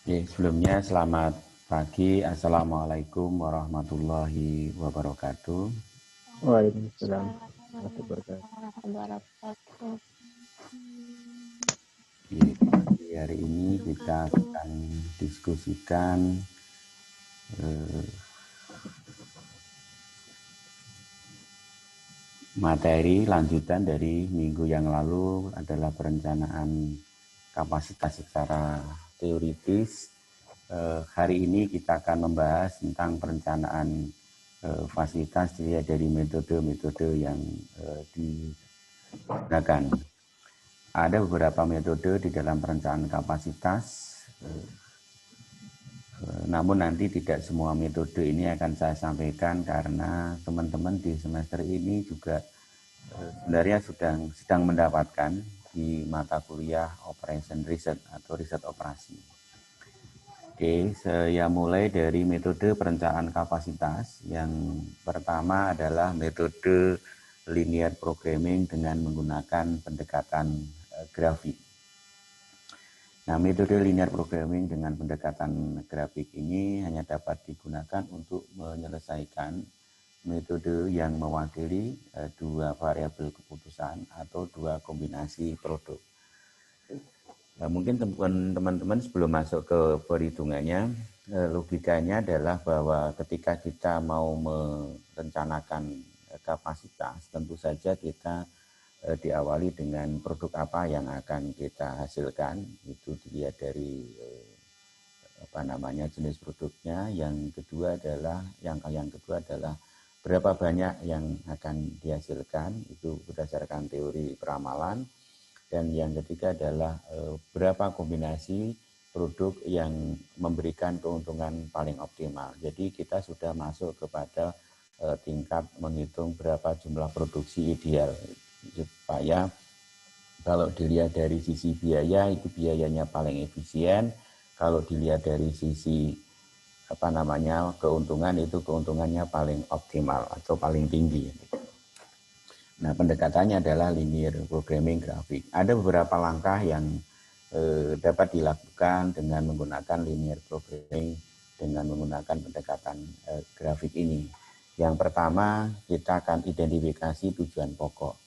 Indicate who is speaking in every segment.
Speaker 1: Sebelumnya selamat pagi, Assalamualaikum warahmatullahi wabarakatuh.
Speaker 2: Waalaikumsalam warahmatullahi
Speaker 3: Waalaikumsalam
Speaker 2: wabarakatuh.
Speaker 3: warahmatullahi wabarakatuh.
Speaker 1: Pagi hari ini kita akan diskusikan materi lanjutan dari minggu yang lalu adalah perencanaan kapasitas secara teoritis. Hari ini kita akan membahas tentang perencanaan fasilitas dilihat dari metode-metode yang digunakan. Ada beberapa metode di dalam perencanaan kapasitas, namun nanti tidak semua metode ini akan saya sampaikan karena teman-teman di semester ini juga sebenarnya sedang mendapatkan di mata kuliah Operation Research atau riset operasi. Oke, saya mulai dari metode perencanaan kapasitas. Yang pertama adalah metode linear programming dengan menggunakan pendekatan grafik. Nah, metode linear programming dengan pendekatan grafik ini hanya dapat digunakan untuk menyelesaikan metode yang mewakili dua variabel keputusan atau dua kombinasi produk. Nah, mungkin teman-teman sebelum masuk ke perhitungannya, logikanya adalah bahwa ketika kita mau merencanakan kapasitas, tentu saja kita diawali dengan produk apa yang akan kita hasilkan. Itu dilihat dari jenis produknya. Yang kedua adalah berapa banyak yang akan dihasilkan, itu berdasarkan teori peramalan. Dan yang ketiga adalah berapa kombinasi produk yang memberikan keuntungan paling optimal. Jadi kita sudah masuk kepada tingkat menghitung berapa jumlah produksi ideal, supaya kalau dilihat dari sisi biaya, itu biayanya paling efisien. Kalau dilihat dari sisi keuntungan, itu keuntungannya paling optimal atau paling tinggi. Nah, pendekatannya adalah linear programming grafik. Ada beberapa langkah yang dapat dilakukan dengan menggunakan linear programming dengan menggunakan pendekatan grafik ini. Yang pertama, kita akan identifikasi tujuan pokok.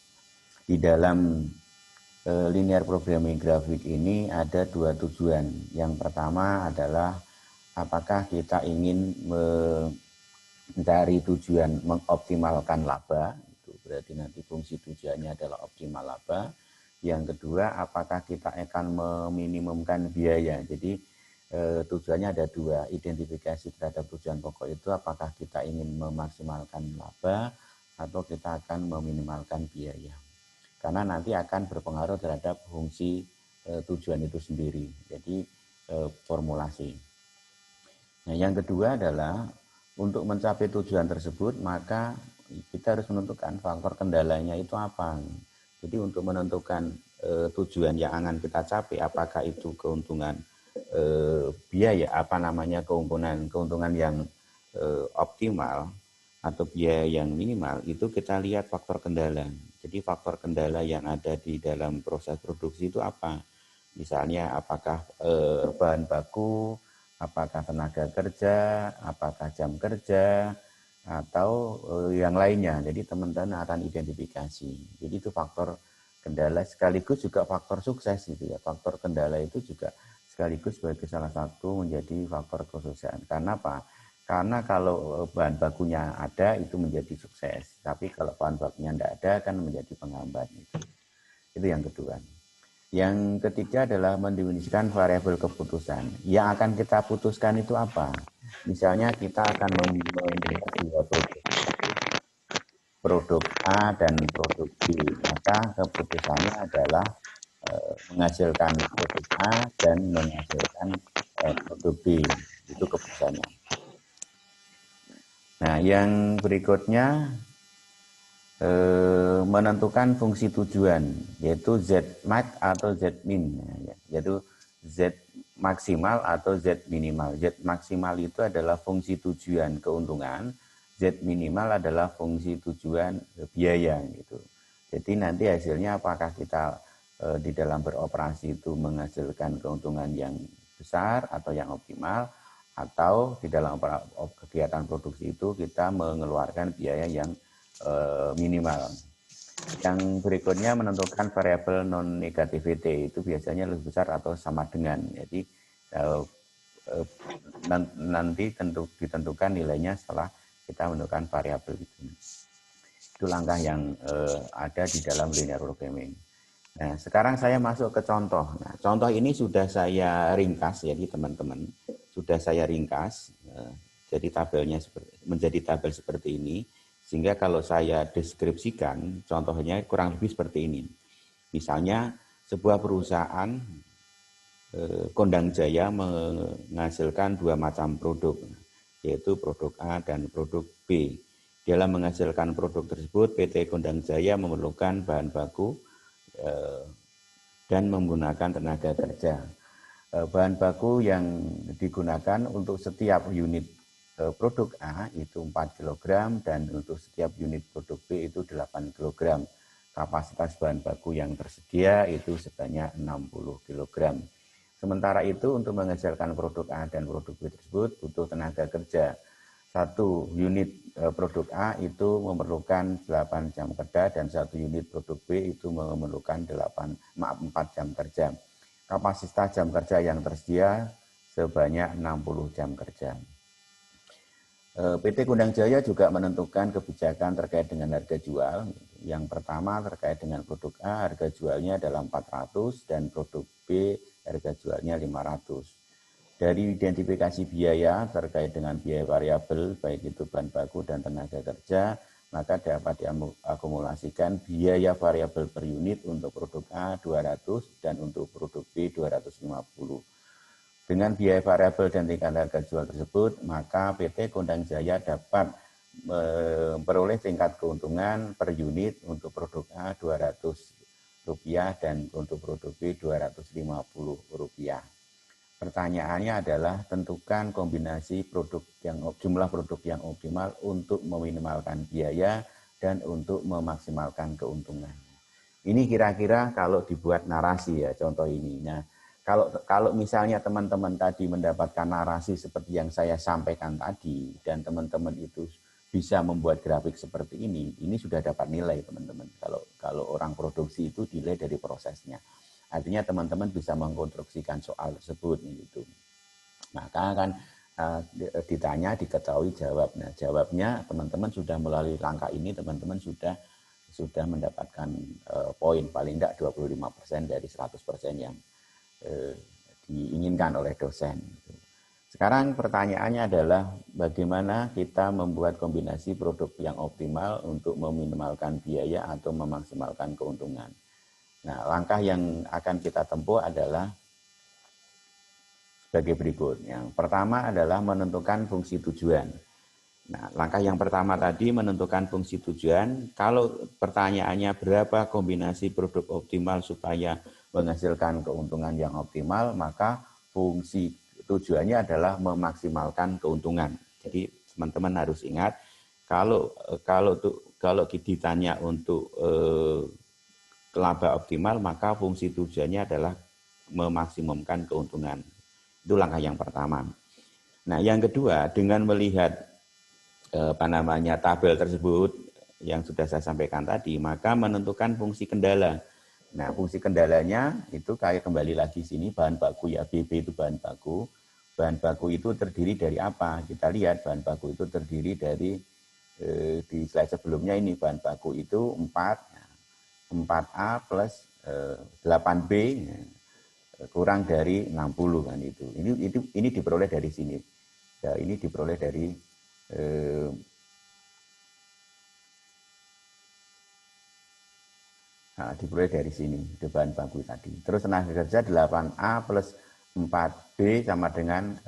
Speaker 1: Di dalam linear programming grafik ini ada dua tujuan. Yang pertama adalah apakah kita ingin mencari tujuan mengoptimalkan laba, itu berarti nanti fungsi tujuannya adalah optimal laba. Yang kedua, apakah kita akan meminimumkan biaya. Jadi tujuannya ada dua, identifikasi terhadap tujuan pokok itu apakah kita ingin memaksimalkan laba atau kita akan meminimalkan biaya. Karena nanti akan berpengaruh terhadap fungsi tujuan itu sendiri. Jadi formulasi. Nah, yang kedua adalah untuk mencapai tujuan tersebut, maka kita harus menentukan faktor kendalanya itu apa. Jadi untuk menentukan tujuan yang akan kita capai, apakah itu keuntungan biaya, keuntungan yang optimal atau biaya yang minimal, itu kita lihat faktor kendala. Jadi faktor kendala yang ada di dalam proses produksi itu apa? Misalnya apakah bahan baku, apakah tenaga kerja, apakah jam kerja, atau yang lainnya. Jadi teman-teman akan identifikasi. Jadi itu faktor kendala sekaligus juga faktor sukses gitu ya. Faktor kendala itu juga sekaligus sebagai salah satu menjadi faktor kesuksesan. Karena apa? Karena kalau bahan bakunya ada itu menjadi sukses. Tapi kalau bahan bakunya tidak ada kan menjadi penghambat. Itu yang kedua. Yang ketiga adalah mendefinisikan variabel keputusan. Yang akan kita putuskan itu apa? Misalnya kita akan membuat dua produk A dan produk B. Maka keputusannya adalah menghasilkan produk A dan menghasilkan produk B. Itu keputusannya. Nah, yang berikutnya menentukan fungsi tujuan, yaitu Z-max atau Z-min, yaitu Z maksimal atau Z minimal. Z maksimal itu adalah fungsi tujuan keuntungan, Z minimal adalah fungsi tujuan biaya gitu. Jadi nanti hasilnya apakah kita di dalam beroperasi itu menghasilkan keuntungan yang besar atau yang optimal, atau di dalam kegiatan produksi itu kita mengeluarkan biaya yang minimal. Yang berikutnya menentukan variabel non negativity, itu biasanya lebih besar atau sama dengan. Jadi nanti ditentukan nilainya setelah kita menentukan variabel itu. Itu langkah yang ada di dalam linear programming. Nah, sekarang saya masuk ke contoh. Nah, contoh ini sudah saya ringkas, jadi teman-teman sudah saya ringkas. Jadi tabelnya menjadi tabel seperti ini, sehingga kalau saya deskripsikan, contohnya kurang lebih seperti ini. Misalnya sebuah perusahaan Kondang Jaya menghasilkan dua macam produk, yaitu produk A dan produk B. Dalam menghasilkan produk tersebut, PT Kondang Jaya memerlukan bahan baku dan menggunakan tenaga kerja. Bahan baku yang digunakan untuk setiap unit produk A itu 4 kg dan untuk setiap unit produk B itu 8 kg. Kapasitas bahan baku yang tersedia itu sebanyak 60 kg. Sementara itu untuk menghasilkan produk A dan produk B tersebut butuh tenaga kerja. Satu unit produk A itu memerlukan 8 jam kerja dan satu unit produk B itu memerlukan 4 jam kerja. Kapasitas jam kerja yang tersedia sebanyak 60 jam kerja. PT Kondang Jaya juga menentukan kebijakan terkait dengan harga jual. Yang pertama terkait dengan produk A, harga jualnya adalah 400 dan produk B harga jualnya 500. Dari identifikasi biaya terkait dengan biaya variabel, baik itu bahan baku dan tenaga kerja, maka dapat diakumulasikan biaya variabel per unit untuk produk A 200 dan untuk produk B 250. Dengan biaya variabel dan tingkat harga jual tersebut, maka PT Kondang Jaya dapat memperoleh tingkat keuntungan per unit untuk produk A Rp200 dan untuk produk B Rp250. Pertanyaannya adalah tentukan kombinasi jumlah produk yang optimal untuk meminimalkan biaya dan untuk memaksimalkan keuntungan. Ini kira-kira kalau dibuat narasi ya contoh ini. Nah, kalau misalnya teman-teman tadi mendapatkan narasi seperti yang saya sampaikan tadi dan teman-teman itu bisa membuat grafik seperti ini sudah dapat nilai teman-teman. Kalau orang produksi itu nilai dari prosesnya. Artinya teman-teman bisa mengkonstruksikan soal tersebut gitu. Maka kan ditanya, diketahui jawab. Nah, jawabnya teman-teman sudah melalui langkah ini, teman-teman sudah mendapatkan poin paling tidak 25% dari 100% yang diinginkan oleh dosen. Sekarang pertanyaannya adalah bagaimana kita membuat kombinasi produk yang optimal untuk meminimalkan biaya atau memaksimalkan keuntungan. Nah, langkah yang akan kita tempuh adalah sebagai berikut. Yang pertama adalah menentukan fungsi tujuan. Nah, langkah yang pertama tadi menentukan fungsi tujuan. Kalau pertanyaannya berapa kombinasi produk optimal supaya menghasilkan keuntungan yang optimal, maka fungsi tujuannya adalah memaksimalkan keuntungan. Jadi teman-teman harus ingat kalau ditanya untuk laba optimal, maka fungsi tujuannya adalah memaksimumkan keuntungan. Itu langkah yang pertama. Nah, yang kedua, dengan melihat tabel tersebut yang sudah saya sampaikan tadi, maka menentukan fungsi kendala. Nah, fungsi kendalanya itu kayak kembali lagi sini bahan baku ya, BB itu bahan baku. Bahan baku itu terdiri dari apa? Kita lihat bahan baku itu terdiri dari di slide sebelumnya ini bahan baku itu 4A plus 8B kurang dari 60 kan itu. Ini diperoleh dari sini. Ya, ini diperoleh dari diperoleh dari sini, di bahan baku tadi. Terus tenaga kerja 8A plus 4B sama dengan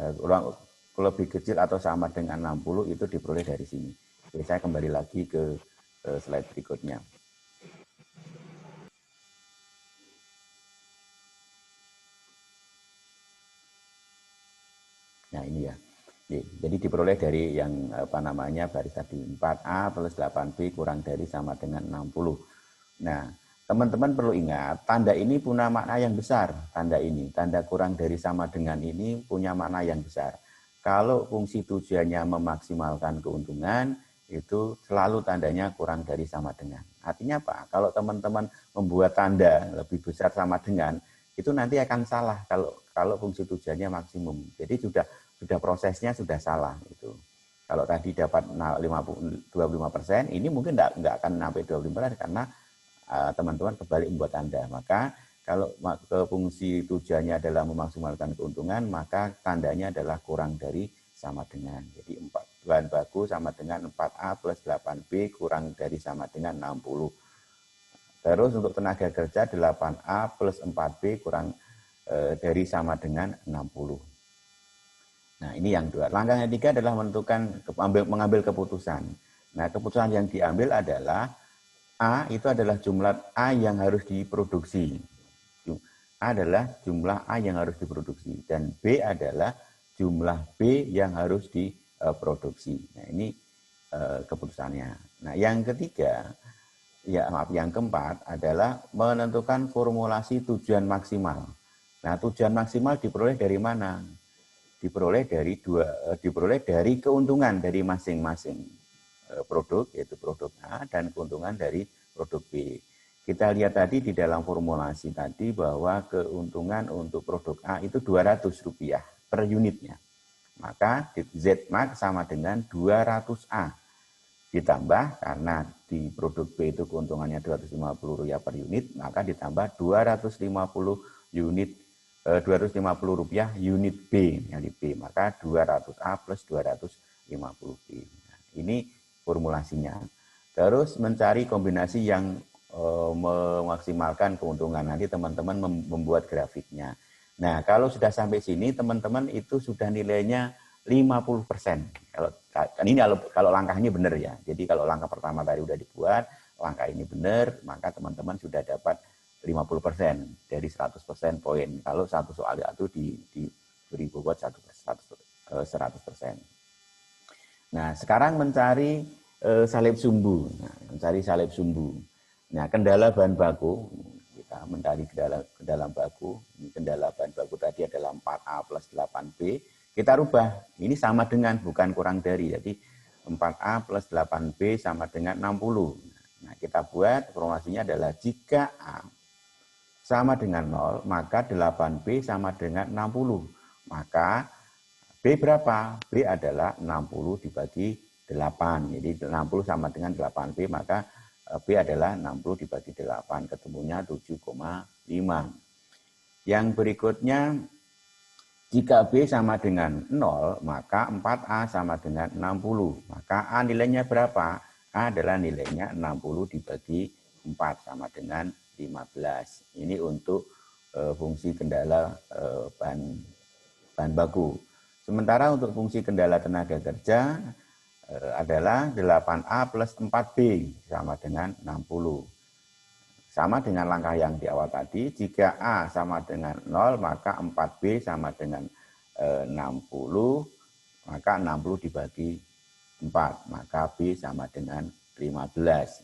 Speaker 1: lebih kecil atau sama dengan 60 itu diperoleh dari sini. Oke, saya kembali lagi ke slide berikutnya. Nah, ini ya. Jadi diperoleh dari yang baris tadi 4A plus 8B kurang dari sama dengan 60. Nah, teman-teman perlu ingat, tanda ini punya makna yang besar. Tanda ini, tanda kurang dari sama dengan ini punya makna yang besar. Kalau fungsi tujuannya memaksimalkan keuntungan, itu selalu tandanya kurang dari sama dengan. Artinya apa? Kalau teman-teman membuat tanda lebih besar sama dengan, itu nanti akan salah kalau fungsi tujuannya maksimum. Jadi sudah prosesnya sudah salah itu. Kalau tadi dapat 25%, ini mungkin nggak akan sampai 25% karena teman-teman kembali membuat tanda. Maka kalau ke fungsi tujuannya adalah memaksimalkan keuntungan, maka tandanya adalah kurang dari sama dengan. Jadi bahan baku sama dengan 4A plus 8B kurang dari sama dengan 60. Terus untuk tenaga kerja 8A plus 4B kurang dari sama dengan 60. Nah ini yang dua. Langkah yang tiga adalah mengambil keputusan. Nah keputusan yang diambil adalah A itu adalah jumlah A yang harus diproduksi. A adalah jumlah A yang harus diproduksi. Dan B adalah jumlah B yang harus diproduksi. Nah ini keputusannya. Nah yang ketiga, yang keempat adalah menentukan formulasi tujuan maksimal. Nah tujuan maksimal diperoleh dari mana? Diperoleh dari keuntungan dari masing-masing produk, yaitu produk A, dan keuntungan dari produk B. Kita lihat tadi di dalam formulasi tadi bahwa keuntungan untuk produk A itu Rp200 per unitnya. Maka Z-Max sama dengan 200A. Ditambah karena di produk B itu keuntungannya Rp250 per unit, maka ditambah 250 unit Rp250 unit B, yang di B, maka 200A plus 250B. Nah, ini formulasinya. Terus mencari kombinasi yang memaksimalkan keuntungan. Nanti teman-teman membuat grafiknya. Nah, kalau sudah sampai sini teman-teman itu sudah nilainya 50%. Kalau langkah ini benar ya. Jadi kalau langkah pertama tadi udah dibuat, langkah ini benar, maka teman-teman sudah dapat 50% dari 100% poin. Kalau satu soal itu diberi bobot 100%. Nah, sekarang mencari salib sumbu. Mencari salib sumbu. Nah, kendala bahan baku, kita mencari kendala baku. Ini kendala bahan baku tadi adalah 4A plus 8B. Kita rubah, ini sama dengan, bukan kurang dari. Jadi 4A plus 8B sama dengan 60. Nah, kita buat formulasinya adalah jika A sama dengan 0, maka 8B sama dengan 60. Maka B berapa? B adalah 60 dibagi 8. Jadi 60 sama dengan 8B, maka B adalah 60 dibagi 8. Ketemunya 7,5. Yang berikutnya, jika B sama dengan 0, maka 4A sama dengan 60. Maka A nilainya berapa? A adalah nilainya 60 dibagi 4 sama dengan 15. Ini untuk fungsi kendala bahan baku. Sementara untuk fungsi kendala tenaga kerja adalah 8A plus 4B sama dengan 60. Sama dengan langkah yang di awal tadi, jika A sama dengan 0, maka 4B sama dengan 60, maka 60 dibagi 4, maka B sama dengan 15.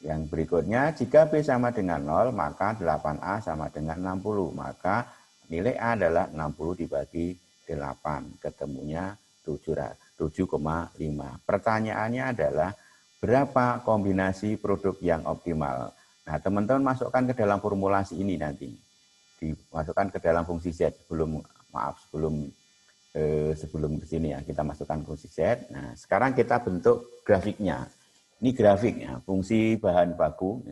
Speaker 1: Yang berikutnya, jika B sama dengan 0, maka 8A sama dengan 60, maka nilai A adalah 60 dibagi 8, ketemunya 7,5. Pertanyaannya adalah berapa kombinasi produk yang optimal? Nah, teman-teman masukkan ke dalam formulasi ini nanti. Dimasukkan ke dalam fungsi Z sebelum ke sini ya, kita masukkan fungsi Z. Nah, sekarang kita bentuk grafiknya. Ini grafiknya, fungsi bahan baku.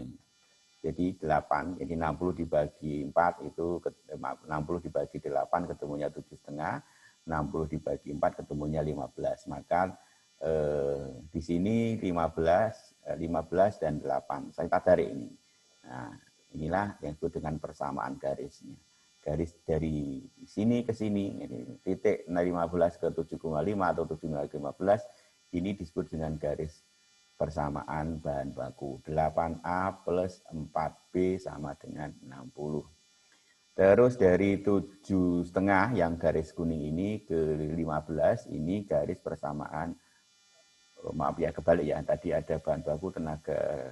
Speaker 1: Jadi 8, jadi 60 dibagi 4 itu 60 dibagi 8 ketemunya 7,5, 60 dibagi 4 ketemunya 15. Maka di sini 15 dan 8. Saya tarik ini. Nah, inilah yang disebut dengan persamaan garisnya. Garis dari sini ke sini, ini titik 15 ke 7,5 atau 7,5 ke 15, ini disebut dengan garis persamaan bahan baku. 8A plus 4B sama dengan 60. Terus dari 7,5 yang garis kuning ini ke 15, ini garis persamaan, maaf ya kebalik ya, tadi ada bahan baku tenaga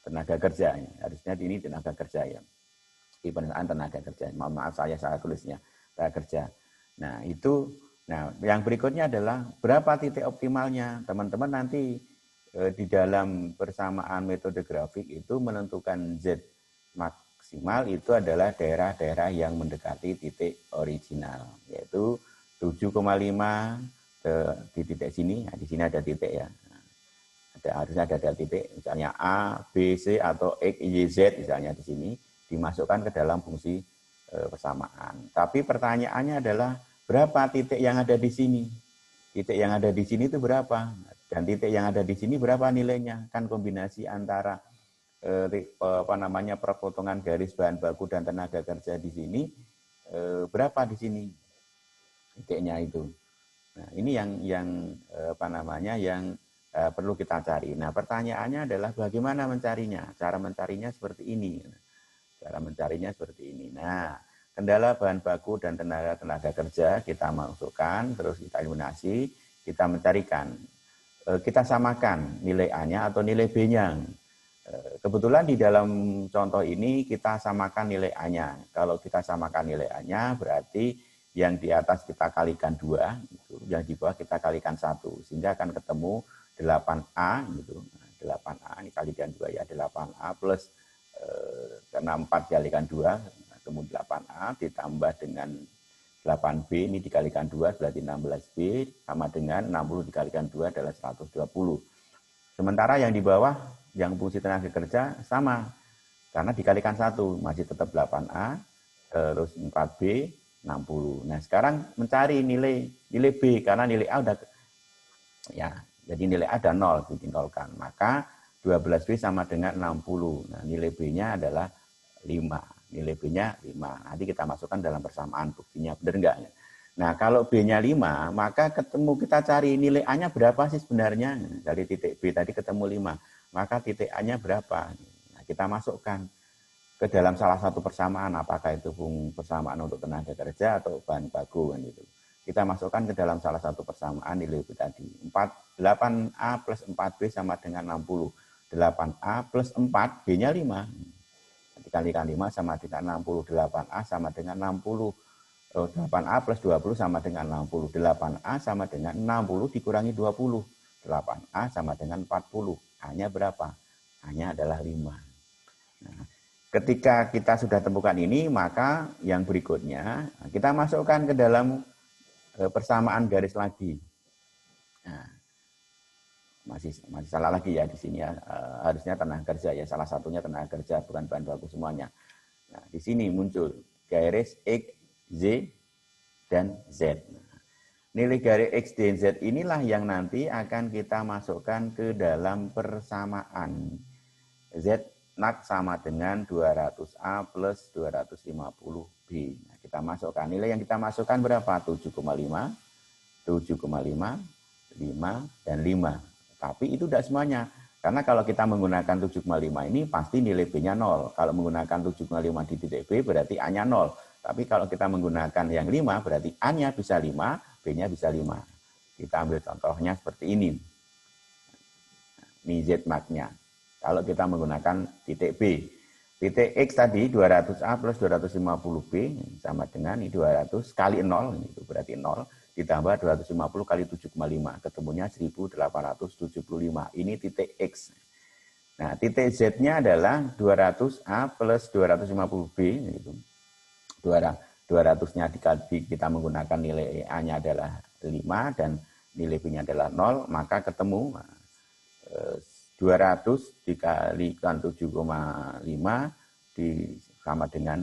Speaker 1: tenaga kerja. Harusnya ini tenaga kerja ya. Di perusahaan tenaga kerja. Mohon maaf saya salah tulisnya. Tenaga kerja. Nah, yang berikutnya adalah berapa titik optimalnya. Teman-teman nanti di dalam persamaan metode grafik itu menentukan Z maksimal itu adalah daerah-daerah yang mendekati titik original, yaitu 7,5 di titik sini. Nah, di sini ada titik ya. Harusnya ada titik, misalnya A, B, C atau X, Y, Z misalnya di sini dimasukkan ke dalam fungsi persamaan. Tapi pertanyaannya adalah berapa titik yang ada di sini? Titik yang ada di sini itu berapa? Dan titik yang ada di sini berapa nilainya? Kan kombinasi antara perpotongan garis bahan baku dan tenaga kerja di sini berapa di sini titiknya itu. Nah, ini yang perlu kita cari. Nah, pertanyaannya adalah bagaimana mencarinya? Cara mencarinya seperti ini. Nah, kendala bahan baku dan tenaga kerja kita masukkan, terus kita eliminasi, kita mencarikan. Kita samakan nilai A-nya atau nilai B-nya. Kebetulan di dalam contoh ini kita samakan nilai A-nya. Kalau kita samakan nilai A-nya berarti yang di atas kita kalikan 2, yang di bawah kita kalikan 1, sehingga akan ketemu 8A gitu. 8A ini kalikan 2 ya, 8A plus karena 4 dikalikan 2, ketemu 8A ditambah dengan 8B ini dikalikan 2 berarti 16B sama dengan 60 dikalikan 2 adalah 120. Sementara yang di bawah yang fungsi tenaga kerja sama karena dikalikan 1 masih tetap 8A terus 4B 60. Nah, sekarang mencari nilai B karena nilai A udah ya, jadi nilai A ada 0 ditinggalkan. Maka 12B sama dengan 60. Nah, nilai B-nya adalah 5. Nilai B-nya 5. Nanti kita masukkan dalam persamaan buktinya, benar enggak? Nah, kalau B-nya 5, maka kita cari nilai A-nya berapa sih sebenarnya? Dari titik B tadi ketemu 5. Maka titik A-nya berapa? Nah, kita masukkan ke dalam salah satu persamaan, apakah itu persamaan untuk tenaga kerja atau bahan baku kan gitu. Kita masukkan ke dalam salah satu persamaan nilai B tadi. 8A plus 4B sama dengan 60. 8A plus 4, B-nya 5. Dikalikan 5 sama dengan 60. 8A sama dengan 60. 8A plus 20 sama dengan 60. 8A sama dengan 60 dikurangi 20. 8A sama dengan 40. A-nya berapa? A-nya adalah 5. Nah, ketika kita sudah temukan ini, maka yang berikutnya kita masukkan ke dalam persamaan garis lagi. Nah, masih salah lagi ya di sini ya, harusnya tenaga kerja ya, salah satunya tenaga kerja bukan bahan baku semuanya. Nah, di sini muncul garis X, Z, dan Z. Nilai garis X, dan Z inilah yang nanti akan kita masukkan ke dalam persamaan. Z NAK sama dengan 200A plus 250B. Nah, kita masukkan. Nilai yang kita masukkan berapa? 7,5, 7,5, 5, dan 5. Tapi itu tidak semuanya. Karena kalau kita menggunakan 7,5 ini pasti nilai B-nya 0. Kalau menggunakan 7,5 di titik B berarti A-nya 0. Tapi kalau kita menggunakan yang 5 berarti A-nya bisa 5, B-nya bisa 5. Kita ambil contohnya seperti ini. Ini Z mark-nya. Kalau kita menggunakan titik B. Titik X tadi 200A plus 250B sama dengan ini 200 kali 0, itu berarti 0. Ditambah 250 kali 7,5, ketemunya 1875. Ini titik X. Nah, titik Z-nya adalah 200A plus 250B. Gitu. 200-nya kita menggunakan nilai A-nya adalah 5 dan nilai B-nya adalah 0, maka ketemu 200 dikalikan 7,5 sama dengan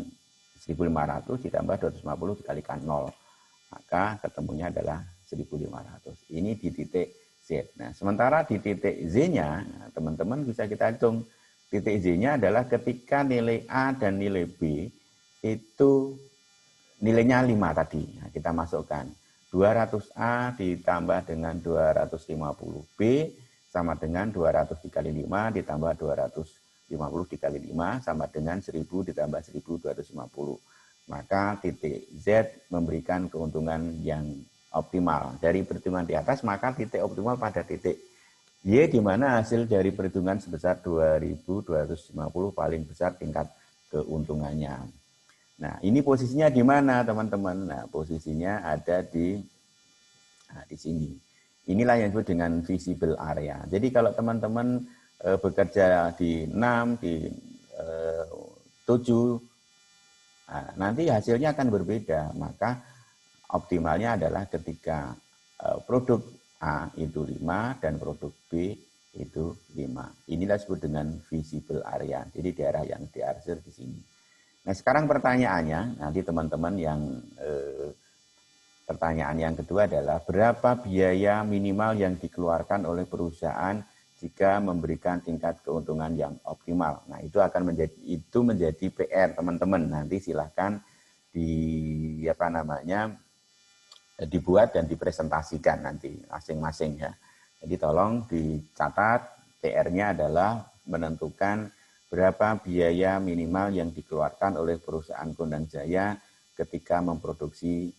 Speaker 1: 1.500 ditambah 250 dikalikan 0. Maka ketemunya adalah 1.500. Ini di titik Z. Nah, sementara di titik Z-nya, teman-teman bisa kita hitung. Titik Z-nya adalah ketika nilai A dan nilai B itu nilainya 5 tadi. Nah, kita masukkan 200A ditambah dengan 250B sama dengan 200 dikali 5 ditambah 250 dikali 5 sama dengan 1000 ditambah 1250. Maka titik Z memberikan keuntungan yang optimal. Dari perhitungan di atas, maka titik optimal pada titik Y di mana hasil dari perhitungan sebesar 2.250 paling besar tingkat keuntungannya. Nah, ini posisinya di mana, teman-teman? Nah, posisinya ada di sini. Inilah yang disebut dengan visible area. Jadi kalau teman-teman bekerja di 6, di 7, nah, nanti hasilnya akan berbeda. Maka optimalnya adalah ketika produk A itu 5 dan produk B itu 5. Inilah disebut dengan visible area. Jadi daerah yang diarsir di sini. Nah, sekarang pertanyaannya, nanti teman-teman yang pertanyaan yang kedua adalah berapa biaya minimal yang dikeluarkan oleh perusahaan jika memberikan tingkat keuntungan yang optimal. Nah, itu akan menjadi PR teman-teman. Nanti silahkan dibuat dan dipresentasikan nanti masing-masing ya. Jadi tolong dicatat, PR-nya adalah menentukan berapa biaya minimal yang dikeluarkan oleh perusahaan Gondang Jaya ketika memproduksi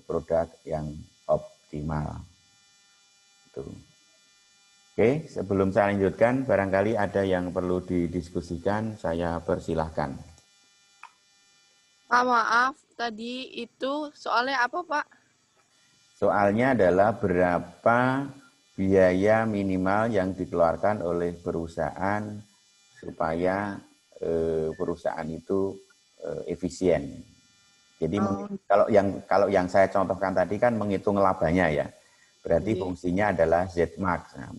Speaker 1: produk yang optimal. Oke, sebelum saya lanjutkan, barangkali ada yang perlu didiskusikan, saya persilahkan.
Speaker 3: Pak, maaf, tadi itu soalnya apa, Pak?
Speaker 1: Soalnya adalah berapa biaya minimal yang dikeluarkan oleh perusahaan supaya perusahaan itu efisien. Jadi kalau yang saya contohkan tadi kan menghitung labanya ya. Berarti fungsinya adalah Z-Max. Nah,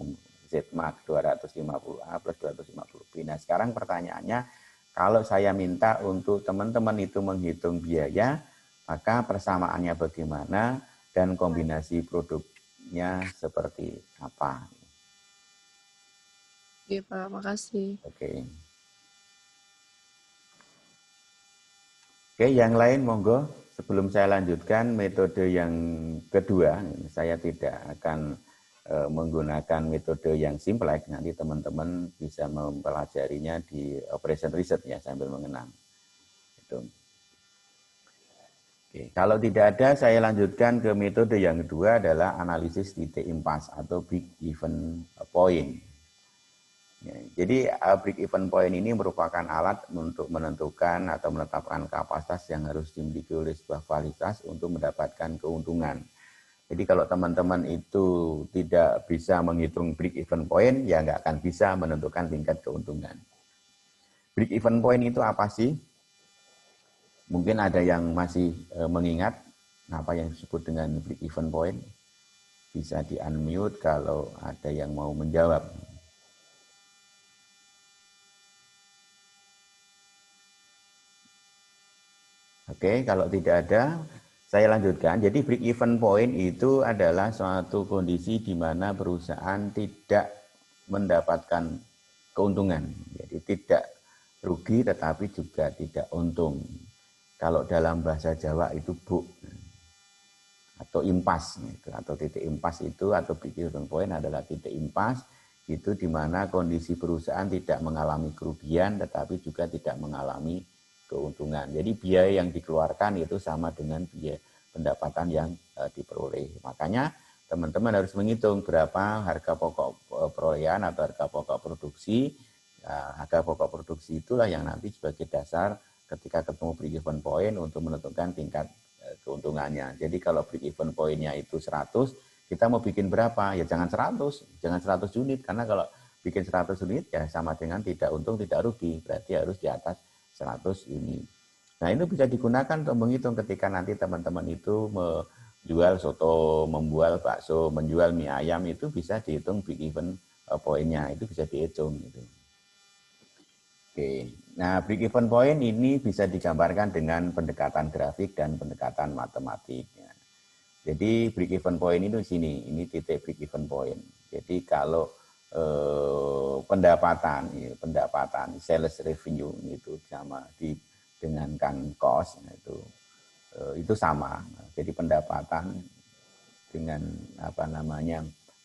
Speaker 1: Z-Max 250A plus 250B. Nah, sekarang pertanyaannya, kalau saya minta untuk teman-teman itu menghitung biaya, maka persamaannya bagaimana dan kombinasi produknya seperti apa?
Speaker 3: Oke, Pak, makasih.
Speaker 1: Oke. Oke, yang lain monggo. Sebelum saya lanjutkan metode yang kedua, saya tidak akan menggunakan metode yang simplex. Nanti teman-teman bisa mempelajarinya di operation research ya sambil mengenang. Itu. Oke, kalau tidak ada, saya lanjutkan ke metode yang kedua adalah analisis titik impas atau break even point. Ya, jadi break even point ini merupakan alat untuk menentukan atau menetapkan kapasitas yang harus dimiliki oleh sebuah fasilitas untuk mendapatkan keuntungan. Jadi kalau teman-teman itu tidak bisa menghitung break even point, ya nggak akan bisa menentukan tingkat keuntungan. Break even point itu apa sih? Mungkin ada yang masih mengingat apa yang disebut dengan break even point. Bisa di-unmute kalau ada yang mau menjawab. Oke, kalau tidak ada, saya lanjutkan. Jadi break even point itu adalah suatu kondisi di mana perusahaan tidak mendapatkan keuntungan. Jadi tidak rugi tetapi juga tidak untung. Kalau dalam bahasa Jawa itu buk atau impas gitu. Atau titik impas itu atau break even point adalah titik impas itu di mana kondisi perusahaan tidak mengalami kerugian tetapi juga tidak mengalami keuntungan. Jadi biaya yang dikeluarkan itu sama dengan biaya pendapatan yang diperoleh. Makanya teman-teman harus menghitung berapa harga pokok perolehan atau harga pokok produksi. Harga pokok produksi itulah yang nanti sebagai dasar ketika ketemu break even point untuk menentukan tingkat keuntungannya. Jadi kalau break even point-nya itu 100, kita mau bikin berapa? Ya jangan 100 unit karena kalau bikin 100 unit ya sama dengan tidak untung tidak rugi. Berarti harus di atas 100 unit. Nah, itu bisa digunakan untuk menghitung ketika nanti teman-teman itu menjual soto, membuat bakso, menjual mie ayam itu bisa dihitung break even point-nya, itu bisa dihitung gitu. Oke. Nah, break even point ini bisa digambarkan dengan pendekatan grafik dan pendekatan matematik. Jadi break even point itu di sini, ini titik break even point. Jadi kalau pendapatan sales revenue itu sama dengankan cost itu sama. Jadi pendapatan dengan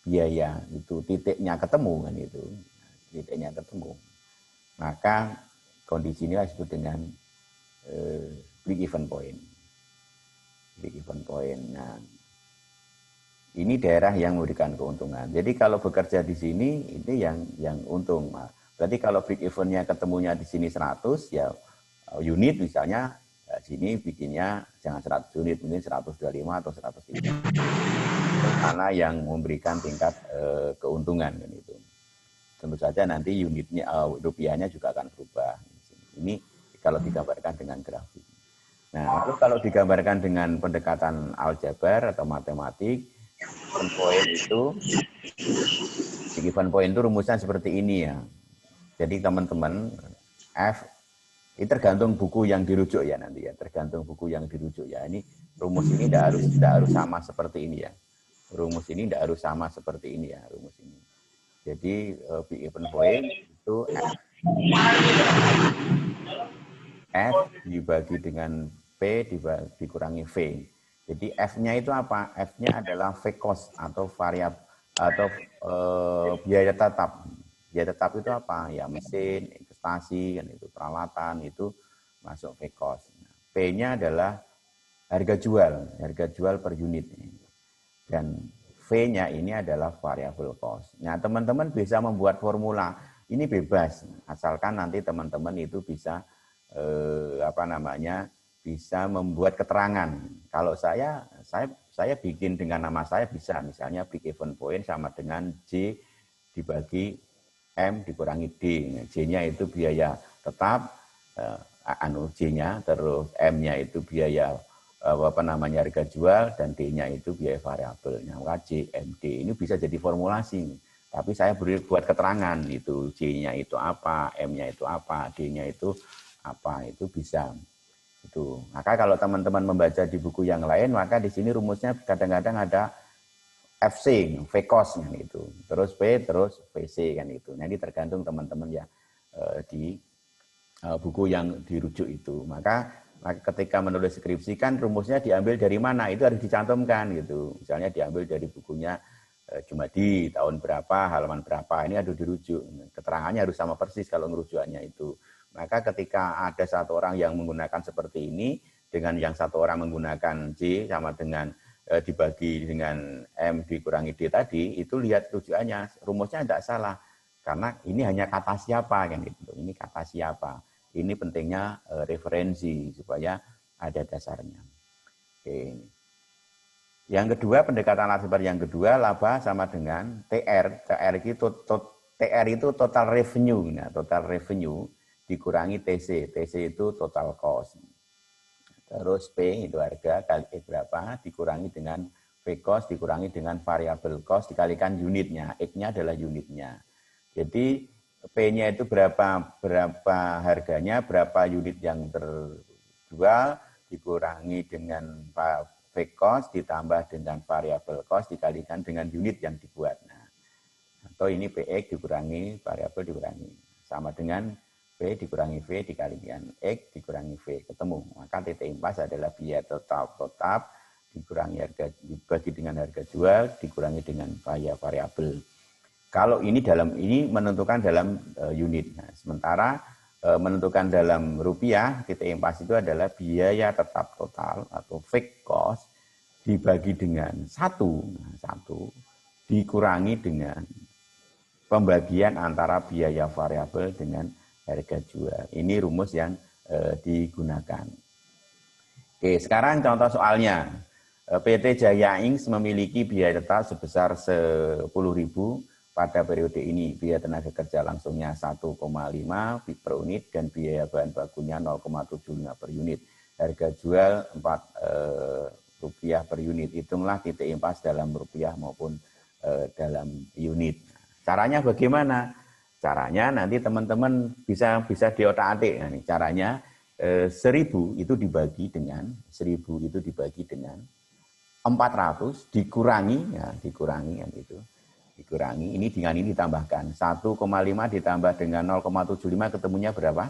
Speaker 1: biaya itu titiknya ketemu kan itu. Titiknya ketemu. Maka kondisi ini disebut dengan break even point. Break even point. Nah, ini daerah yang memberikan keuntungan. Jadi kalau bekerja di sini ini yang untung. Nah, berarti kalau break even-nya ketemunya di sini 100 ya unit misalnya sini bikinnya jangan 100 unit, mungkin 125 atau 103. Mana yang memberikan tingkat keuntungan kan itu. Tentu saja nanti unitnya rupiahnya juga akan berubah. Ini kalau digambarkan dengan grafik. Nah, lalu kalau digambarkan dengan pendekatan aljabar atau matematik, given point itu rumusnya seperti ini ya. Jadi teman-teman F ini tergantung buku yang dirujuk ya nanti ya, tergantung buku yang dirujuk ya. Ini rumus ini tidak harus sama seperti ini ya. Rumus ini tidak harus sama seperti ini ya, rumus ini. Jadi given point itu F dibagi dengan P dikurangi V. Jadi F-nya itu apa? F-nya adalah V cost atau variabel atau biaya tetap. Biaya tetap itu apa? Ya mesin, investasi, kan itu peralatan itu masuk V cost. P-nya adalah harga jual per unit. Dan V-nya ini adalah variable cost. Nah, teman-teman bisa membuat formula. Ini bebas, asalkan nanti teman-teman itu bisa bisa membuat keterangan. Kalau saya bikin dengan nama saya bisa, misalnya break even point sama dengan J dibagi M dikurangi D. J-nya itu biaya tetap, J-nya, terus M-nya itu biaya harga jual, dan D-nya itu biaya variabelnya. Maka J, M, D ini bisa jadi formulasi. Tapi saya buat keterangan itu J-nya itu apa, M-nya itu apa, D-nya itu apa, itu bisa. Itu. Maka kalau teman-teman membaca di buku yang lain, maka di sini rumusnya kadang-kadang ada FC, V cost kan itu. Terus P, terus VC kan itu. Nah, ini tergantung teman-teman ya di buku yang dirujuk itu. Maka ketika menulis skripsi kan rumusnya diambil dari mana, itu harus dicantumkan gitu. Misalnya diambil dari bukunya Jumadi tahun berapa, halaman berapa, ini harus dirujuk. Keterangannya harus sama persis kalau ngerujukannya itu. Maka ketika ada satu orang yang menggunakan seperti ini, dengan yang satu orang menggunakan J sama dengan dibagi dengan M dikurangi D tadi, itu lihat rujukannya, rumusnya tidak salah. Karena ini hanya kata siapa kan itu. Ini kata siapa. Ini pentingnya referensi supaya ada dasarnya. Oke. Yang kedua, pendekatan aljabar yang kedua, laba sama dengan TR. TR itu total revenue. Nah, total revenue dikurangi TC. TC itu total cost. Terus P itu harga kali berapa dikurangi dengan V cost dikurangi dengan variable cost dikalikan unitnya. X-nya adalah unitnya. Jadi P-nya itu berapa harganya, berapa unit yang terjual dikurangi dengan V cost ditambah dengan variable cost dikalikan dengan unit yang dibuat. Nah, atau ini PX dikurangi variabel dikurangi sama dengan P dikurangi V dikalikan X dikurangi V, ketemu. Maka titik impas adalah biaya tetap dikurangi harga dibagi dengan harga jual dikurangi dengan biaya variabel. Kalau ini menentukan dalam unit. Nah, sementara menentukan dalam rupiah, titik impas itu adalah biaya tetap total atau fixed cost dibagi dengan 1 dikurangi dengan pembagian antara biaya variabel dengan harga jual. Ini rumus yang digunakan. Oke, sekarang contoh soalnya. PT Jaya Inks memiliki biaya tetap sebesar 10.000 pada periode ini. Biaya tenaga kerja langsungnya 1,5 per unit dan biaya bahan bakunya 0,75 per unit. Harga jual 4 rupiah per unit. Hitunglah titik impas dalam rupiah maupun dalam unit. Caranya bagaimana? Caranya nanti teman-teman bisa diotak-atik. Nah, caranya 1.000 itu dibagi dengan 400 dikurangi kan itu. Dikurangi ini dengan ini ditambahkan 1,5 ditambah dengan 0,75 ketemunya berapa?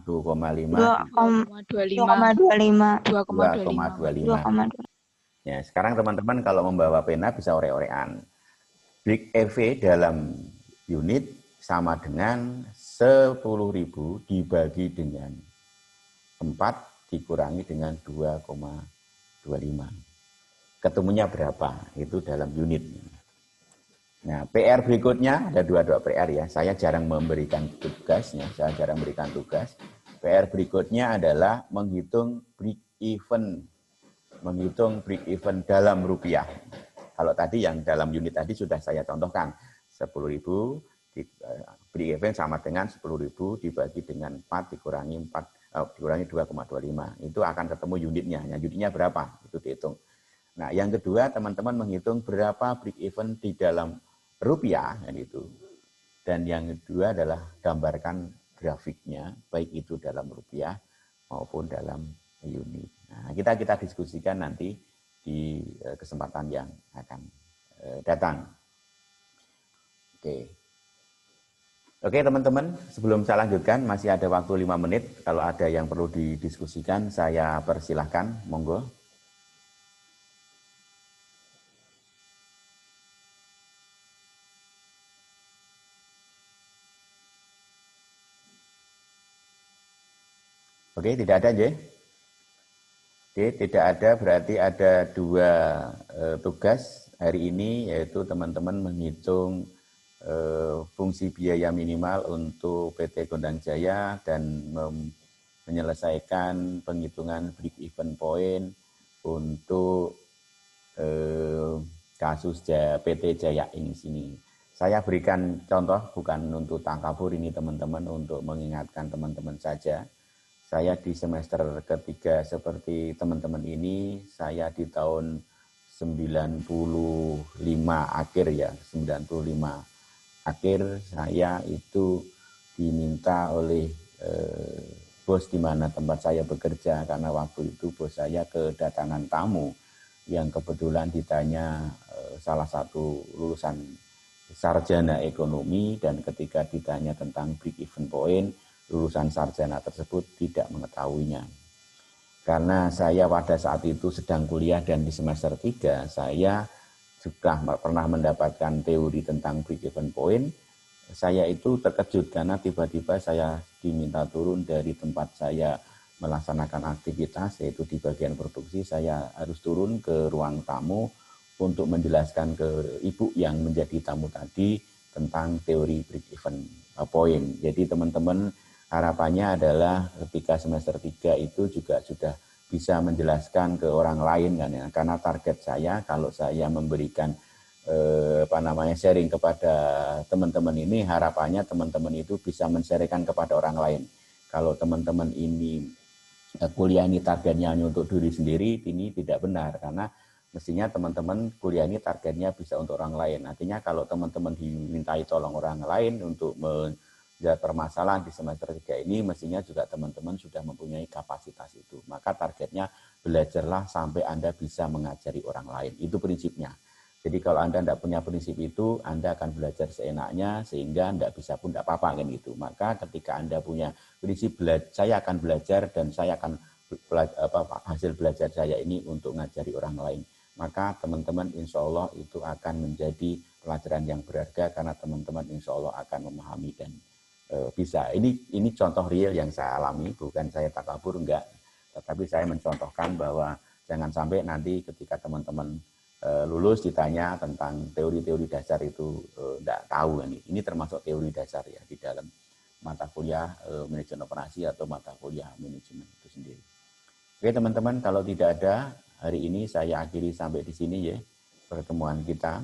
Speaker 1: 2,25. Ya, sekarang teman-teman kalau membawa pena bisa orek-orekan. Big EV dalam unit sama dengan 10.000 dibagi dengan 4 dikurangi dengan 2,25. Ketemunya berapa? Itu dalam unit. Nah, PR berikutnya ada dua PR ya. Saya jarang memberikan tugasnya, saya jarang memberikan tugas. PR berikutnya adalah menghitung break even dalam rupiah. Kalau tadi yang dalam unit tadi sudah saya contohkan, 10.000 break even sama dengan 10.000 dibagi dengan 4 dikurangi 2,25. Itu akan ketemu unitnya. Yang unitnya berapa? Itu dihitung. Nah, yang kedua teman-teman menghitung berapa break even di dalam rupiah kan itu. Dan yang kedua adalah gambarkan grafiknya baik itu dalam rupiah maupun dalam unit. Nah, kita diskusikan nanti di kesempatan yang akan datang. Oke teman-teman, sebelum saya lanjutkan masih ada waktu 5 menit. Kalau ada yang perlu didiskusikan saya persilahkan, monggo. Oke, tidak ada, J. Oke, tidak ada, berarti ada 2 tugas hari ini, yaitu teman-teman menghitung fungsi biaya minimal untuk PT Gondang Jaya dan menyelesaikan penghitungan break even point untuk kasus PT Jaya ini. Saya berikan contoh, bukan untuk takabur ini teman-teman, untuk mengingatkan teman-teman saja. Saya di semester ketiga seperti teman-teman ini, saya di tahun 95 akhir ya, 95 akhir saya itu diminta oleh bos di mana tempat saya bekerja, karena waktu itu bos saya kedatangan tamu yang kebetulan ditanya salah satu lulusan sarjana ekonomi, dan ketika ditanya tentang break even point, lulusan sarjana tersebut tidak mengetahuinya. Karena saya pada saat itu sedang kuliah dan di semester 3, saya sudah pernah mendapatkan teori tentang break even point. Saya itu terkejut karena tiba-tiba saya diminta turun dari tempat saya melaksanakan aktivitas, yaitu di bagian produksi. Saya harus turun ke ruang tamu untuk menjelaskan ke ibu yang menjadi tamu tadi tentang teori break even point. Jadi teman-teman, harapannya adalah ketika semester 3 itu juga sudah bisa menjelaskan ke orang lain kan ya. Karena target saya kalau saya memberikan sharing kepada teman-teman ini, harapannya teman-teman itu bisa men-sharingkan kepada orang lain. Kalau teman-teman ini kuliah ini targetnya hanya untuk diri sendiri, ini tidak benar, karena mestinya teman-teman kuliah ini targetnya bisa untuk orang lain. Artinya kalau teman-teman dimintai tolong orang lain untuk menjawab permasalahan di semester 3 ini, mestinya juga teman-teman sudah mempunyai kapasitas itu. Maka targetnya belajarlah sampai Anda bisa mengajari orang lain. Itu prinsipnya. Jadi kalau Anda tidak punya prinsip itu, Anda akan belajar seenaknya sehingga tidak bisa pun tidak apa-apa kan gitu. Maka ketika Anda punya prinsip saya akan belajar dan saya akan hasil belajar saya ini untuk mengajari orang lain, maka teman-teman insya Allah itu akan menjadi pelajaran yang berharga, karena teman-teman insya Allah akan memahami dan bisa. Ini contoh real yang saya alami, bukan saya takabur, enggak. Tetapi saya mencontohkan bahwa jangan sampai nanti ketika teman-teman lulus ditanya tentang teori-teori dasar itu enggak tahu. Ini termasuk teori dasar ya di dalam mata kuliah manajemen operasi atau mata kuliah manajemen itu sendiri. Oke teman-teman, kalau tidak ada, hari ini saya akhiri sampai di sini ya pertemuan kita.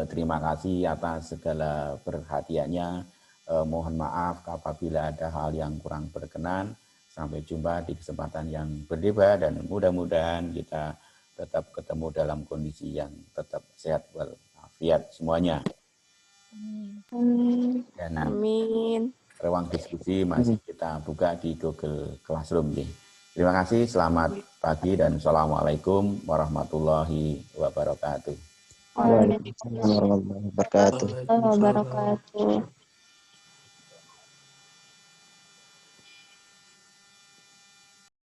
Speaker 1: Terima kasih atas segala perhatiannya. Mohon maaf apabila ada hal yang kurang berkenan. Sampai jumpa di kesempatan yang berbeda dan mudah-mudahan kita tetap ketemu dalam kondisi yang tetap sehat walafiat semuanya. Dan
Speaker 3: Amin.
Speaker 1: ruang diskusi masih kita buka di Google Classroom. Terima kasih, selamat pagi dan assalamualaikum warahmatullahi wabarakatuh.
Speaker 2: Waalaikumsalam warahmatullahi wabarakatuh.